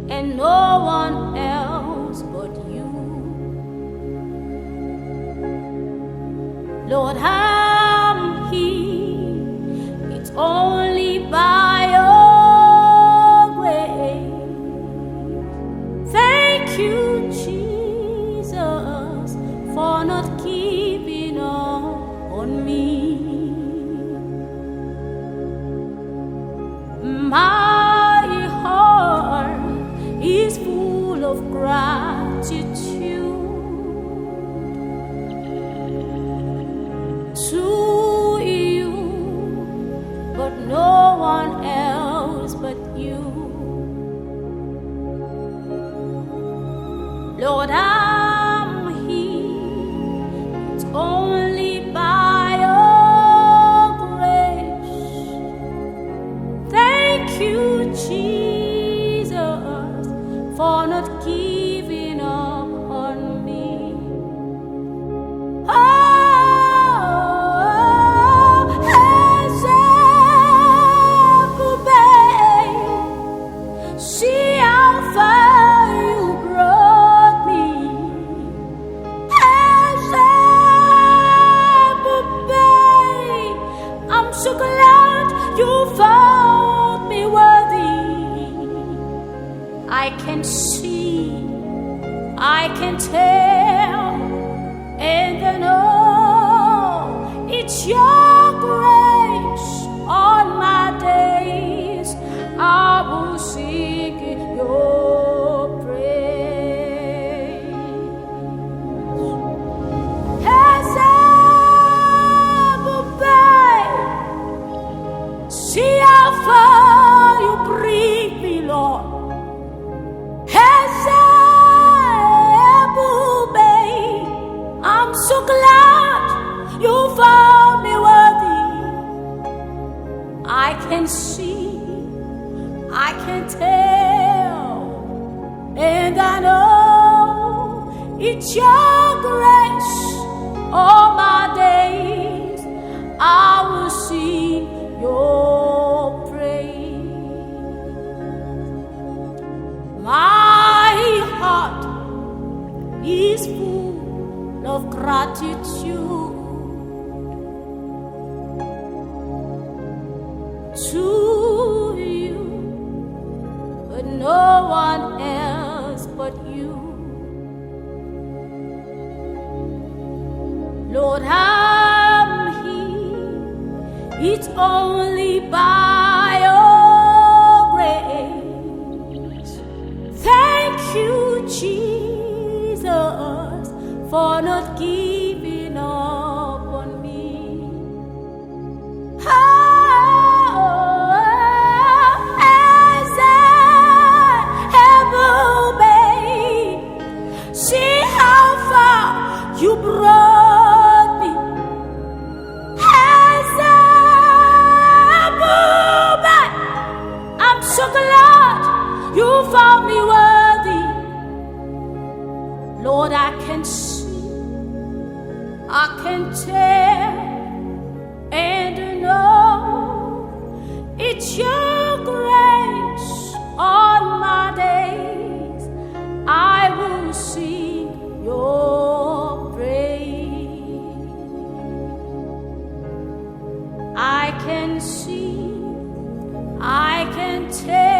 and no one else but you. Lord, I'm here, it's only by your grace. Thank you, Jesus, for not giving up on me. My heart is full of gratitude to you, but no one else but you. Lord, I'm here, it's only by your grace. Thank you, Jesus, for not giving up on me. See how far you brought me. I'm so glad you found me worthy. I can see, I can tell, and I know it's your grace on my days. I will sing your praise. As I obey, see how far you bring me, Lord. As I obey, I'm so glad you found me worthy. I can see, I can tell, and I know it's your grace all my days. I will sing your praise. My heart is full of gratitude to you, but no one else but you. Lord, I'm here, it's only by your grace. Thank you, Jesus, for not giving up on me. See how far you brought me. As I move back, I'm so glad you found me worthy. Lord, I can see, I can tell, and I know it's your grace on my days. I will sing your praise. I can see, I can tell,